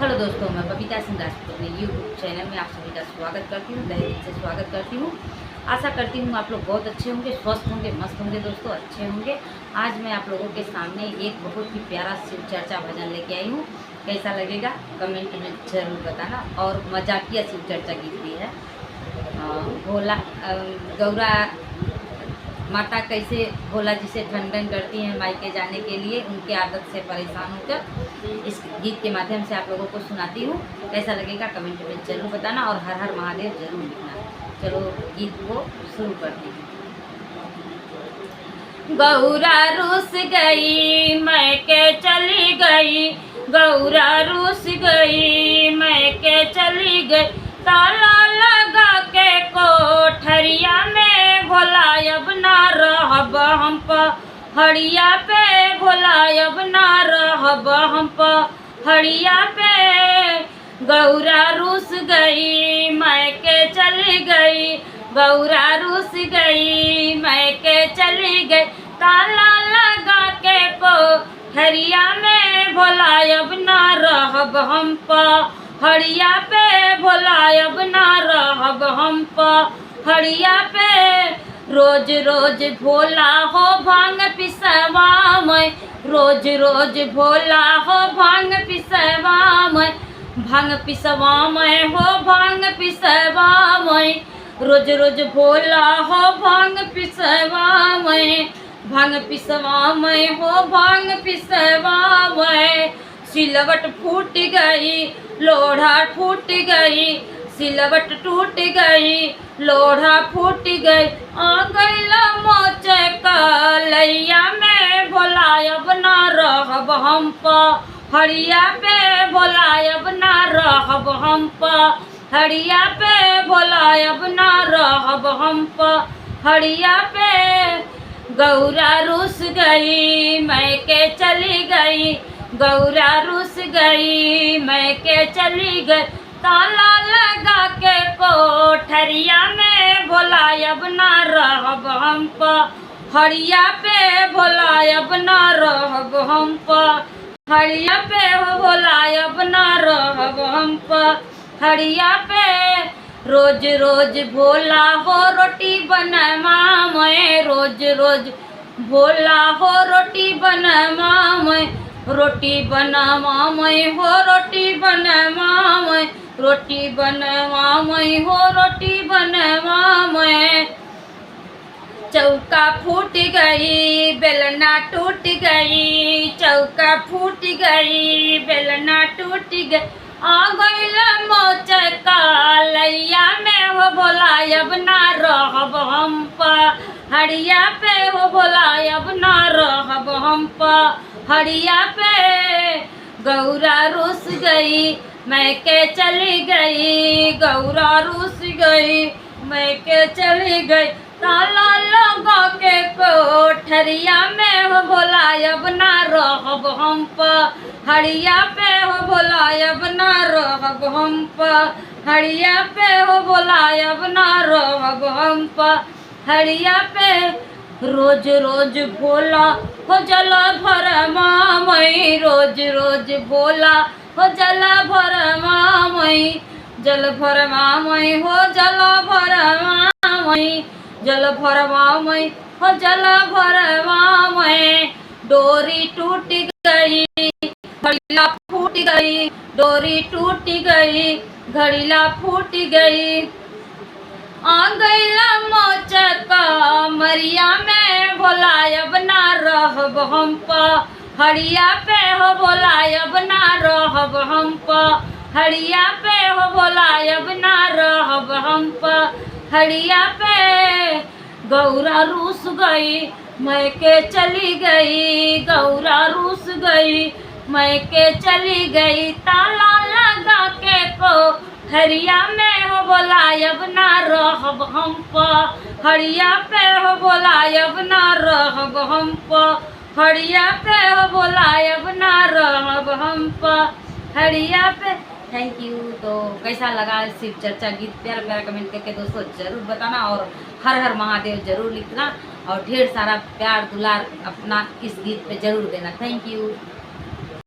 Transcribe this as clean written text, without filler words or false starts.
Hello दोस्तों, मैं बबीता सिंह राजपूत अपने यूट्यूब चैनल में आप सभी का स्वागत करती हूँ, तहे दिल से स्वागत करती हूँ। आशा करती हूँ आप लोग बहुत अच्छे होंगे, स्वस्थ होंगे, मस्त होंगे दोस्तों, अच्छे होंगे। आज मैं आप लोगों के सामने एक बहुत ही प्यारा शिव चर्चा भजन लेके आई हूँ। कैसा लगेगा कमेंट में ज़रूर बताना। और मजाकिया शिव चर्चा गीत भी है। भोला गौरा माता कैसे भोला जी से ठंडन करती हैं मायके जाने के लिए, उनके आदत से परेशान होकर इस गीत के माध्यम से आप लोगों को सुनाती हूँ। कैसा लगेगा कमेंट में ज़रूर बताना और हर हर महादेव ज़रूर लिखना। चलो गीत को शुरू करते हैं। गौरा रूस गई मैके चली गई, गौरा रूस गई मैके चली गई, ताला लगा के कोठरिया में भोला अब ना रहब हम पहाड़िया पे, भोला अब ना रहब हम पहाड़िया पे। गौरा रूस गई मैके चली गई, गौरा रूस गई मैके चली गई, ताला लगा के कोठरिया में भोला अब ना रहब हम पहाड़िया पे, भोला अब ना रहब हम पहाड़िया पे। रोज रोज भोला हो भांग पिसवा मैं, रोज रोज भोला हो भांग पिसवा मैं, भांग पिसवा मैं हो भांग पिसवा मैं, रोज रोज भोला हो भांग पिसवा मैं, भांग पिसवा मैं हो भांग पिसवा मैं। सिलवट फूट गई लोढ़ा फूट गई, सिलवट टूट गई लोढ़ा फूट गई, आ गईला मोचे कलैया में भोला अब ना रहब हम पहाड़िया पे, भोला अब ना रहब हम पहाड़िया पे, भोला अब ना रहब हम पहाड़िया पे। गौरा रूस गई मैके चली गई, गौरा रूस गई मैके चली गई, ताला लगा के कोठरिया में भोला अब ना रहब हम पहाड़िया पे, भोला अब ना रहब हम पहाड़िया पे, भोला अब ना रहब हम पहाड़िया पे। रोज रोज भोला हो रोटी बनवा मैं, रोज रोज भोला हो रोटी बनवा मैं, रोटी बनवा मैं हो रोटी बनवा मैं, रोटी बनवा मैं हो रोटी बनवा मैं। चौका फूट गई बेलना टूट गई, चौका फूट गई बेलना टूट गई, आ गईला मोचे कलैया में हो भोला अब ना रहब हम पहाड़िया पे, हो भोला अब ना रहब हम पहाड़िया पे। गौरा रूस गई मैके चली गई, गौरा रूस गई मैके चली गई, ताला लगा के कोठरिया में हो भोला अब ना रहब हम पहाड़िया पे, हो भोला अब ना रहब हम पहाड़िया पे, हो भोला अब ना रहब हम पहाड़िया पे। रोज रोज भोला हो जल भरमा मैं, रोज रोज भोला हो जल भरमा मैं, जल भरमा मैं हो जल भरमा मैं, जल भरमा मैं हो जल भरमा मैं। डोरी टूट गई घड़ीला फूट गई, डोरी टूट गई घड़ीला फूट गई, आ गईला मोचे कमरिया में भोला अब ना रहब हम पहाड़िया पे, हो भोला अब ना रहब हम पहाड़िया पे, हो भोला अब ना रहब हम पहाड़िया पे। गौरा रूस गई मैके चली गई, गौरा रूस गई मैके चली गई, ताला लगा के कोठरिया में हो भोला अब ना रहब हम पहाड़िया पे, हो भोला अब ना रहब हम पहाड़िया पे, हो भोला अब ना रहब हम पहाड़िया पे। Thank you. तो कैसा लगा शिव चर्चा गीत, प्यारा प्यारा कमेंट करके दोस्तों ज़रूर बताना और हर हर महादेव ज़रूर लिखना और ढेर सारा प्यार दुलार अपना इस गीत पे ज़रूर देना। Thank you.